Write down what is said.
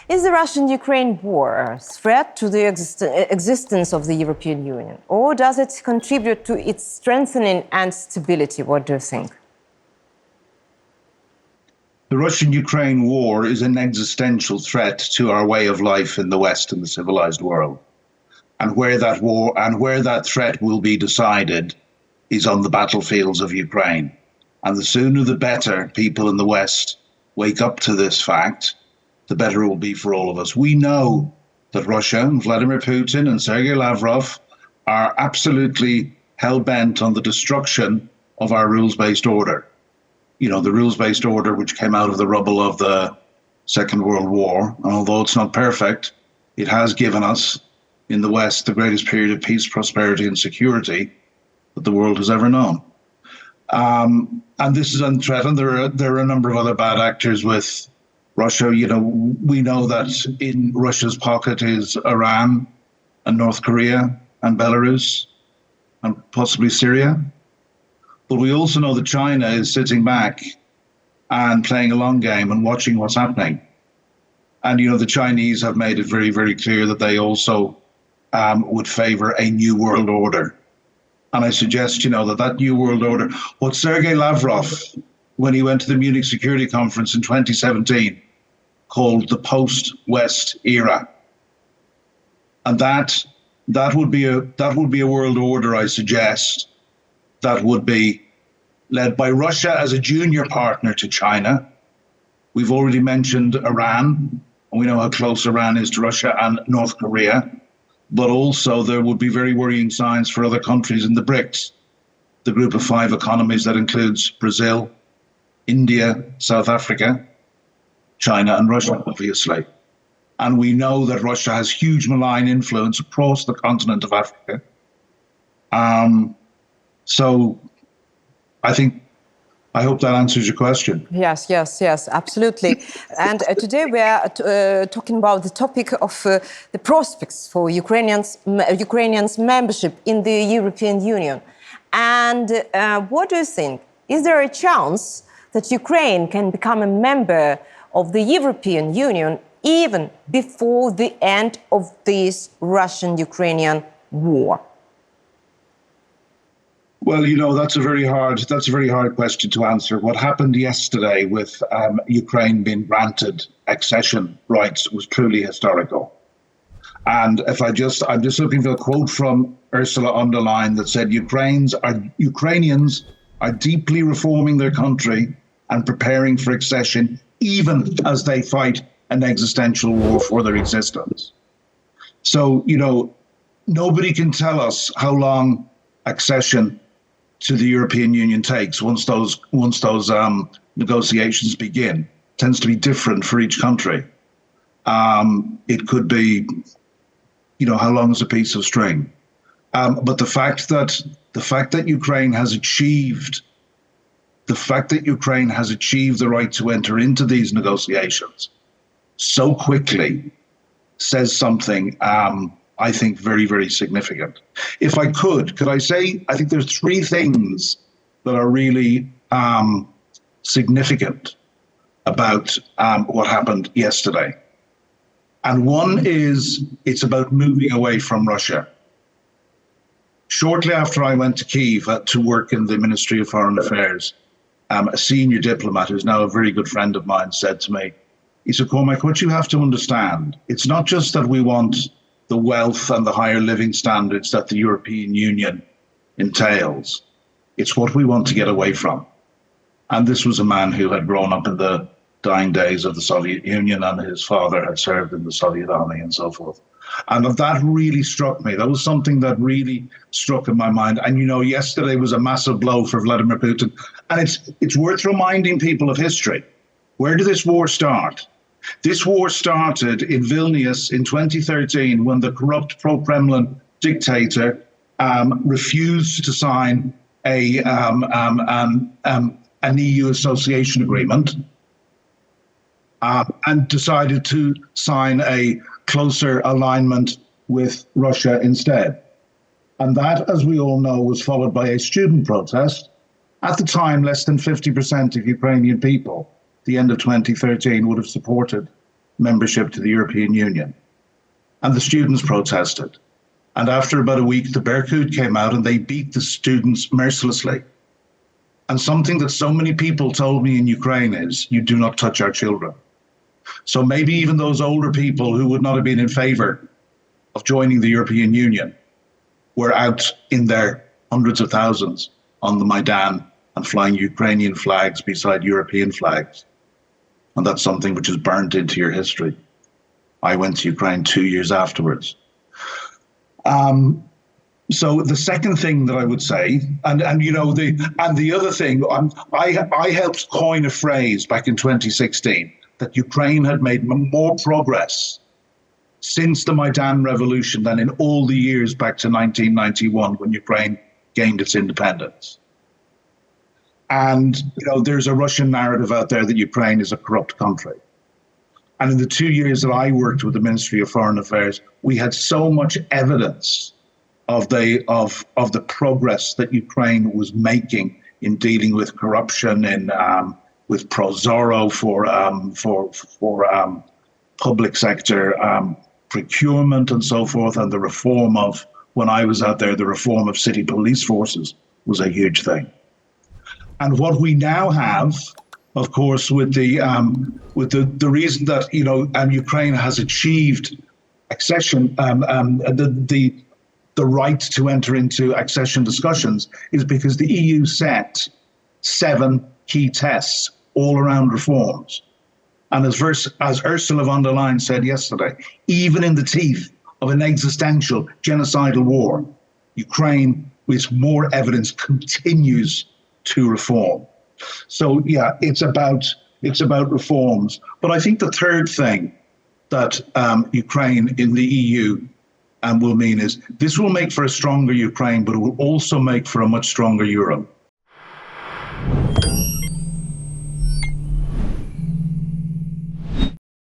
Is the Russian-Ukraine war a threat to the existence of the European Union, or does it contribute to its strengthening and stability? What do you think? The Russian-Ukraine war is an existential threat to our way of life in the West and the civilized world. And where that threat will be decided is on the battlefields of Ukraine. And the sooner the better people in the West wake up to this fact, the better it will be for all of us. We know that Russia and Vladimir Putin and Sergei Lavrov are absolutely hell-bent on the destruction of our rules-based order. You know, the rules-based order which came out of the rubble of the Second World War. And although it's not perfect, it has given us, in the West, the greatest period of peace, prosperity, and security that the world has ever known. And this is unthreatened. There are a number of other bad actors with Russia. You know, we know that in Russia's pocket is Iran and North Korea and Belarus and possibly Syria. But we also know that China is sitting back and playing a long game and watching what's happening. And, you know, the Chinese have made it very, very clear that they also would favor a new world order. And I suggest, you know, that new world order, what Sergei Lavrov, when he went to the Munich Security Conference in 2017, called the post-West era. And that would be a world order, I suggest, that would be led by Russia as a junior partner to China. We've already mentioned Iran, and we know how close Iran is to Russia and North Korea. But also there would be very worrying signs for other countries in the BRICS, the group of 5 economies that includes Brazil, India, South Africa, China, and Russia, obviously. And we know that Russia has huge malign influence across the continent of Africa. So I hope that answers your question. Yes, absolutely. And today we are talking about the topic of the prospects for Ukrainians' membership in the European Union. And what do you think? Is there a chance that Ukraine can become a member of the European Union even before the end of this Russian-Ukrainian war? Well, you know, that's a very hard question to answer. What happened yesterday with Ukraine being granted accession rights was truly historical. And I'm just looking for a quote from Ursula von der Leyen that said, Ukrainians are deeply reforming their country and preparing for accession, even as they fight an existential war for their existence. So, you know, nobody can tell us how long accession to the European Union takes once those negotiations begin. It tends to be different for each country. It could be, you know, how long is a piece of string? But the fact that Ukraine has achieved the right to enter into these negotiations so quickly says something I think very, very significant. If I could I say, I think there's 3 things that are really significant about what happened yesterday. And one is, it's about moving away from Russia. Shortly after I went to Kyiv to work in the Ministry of Foreign Affairs, a senior diplomat who's now a very good friend of mine said to me, he said, Cormac, what you have to understand, it's not just that we want the wealth and the higher living standards that the European Union entails. It's what we want to get away from. And this was a man who had grown up in the dying days of the Soviet Union, and his father had served in the Soviet army and so forth. And that really struck me. That was something that really struck in my mind. And, you know, yesterday was a massive blow for Vladimir Putin. And it's worth reminding people of history. Where did this war start? This war started in Vilnius in 2013 when the corrupt pro-Kremlin dictator refused to sign an EU association agreement and decided to sign a closer alignment with Russia instead. And that, as we all know, was followed by a student protest. At the time, less than 50% of Ukrainian people, the end of 2013, would have supported membership to the European Union. And the students protested. And after about a week, the Berkut came out and they beat the students mercilessly. And something that so many people told me in Ukraine is, you do not touch our children. So maybe even those older people who would not have been in favor of joining the European Union were out in their hundreds of thousands on the Maidan and flying Ukrainian flags beside European flags. And that's something which is burnt into your history. I went to Ukraine 2 years afterwards. So the second thing that I would say, and the other thing, I helped coin a phrase back in 2016 that Ukraine had made more progress since the Maidan revolution than in all the years back to 1991 when Ukraine gained its independence. And there's a Russian narrative out there that Ukraine is a corrupt country. And in the 2 years that I worked with the Ministry of Foreign Affairs, we had so much evidence of the progress that Ukraine was making in dealing with corruption, with Prozoro for public sector procurement and so forth, and the reform of, when I was out there, the reform of city police forces was a huge thing. And what we now have, of course, with the reason that Ukraine has achieved accession, the right to enter into accession discussions is because the EU set 7 key tests all around reforms. And as Ursula von der Leyen said yesterday, even in the teeth of an existential genocidal war, Ukraine, with more evidence, continues to reform. So yeah, it's about reforms. But I think the third thing that Ukraine in the EU will mean is this will make for a stronger Ukraine, but it will also make for a much stronger Europe.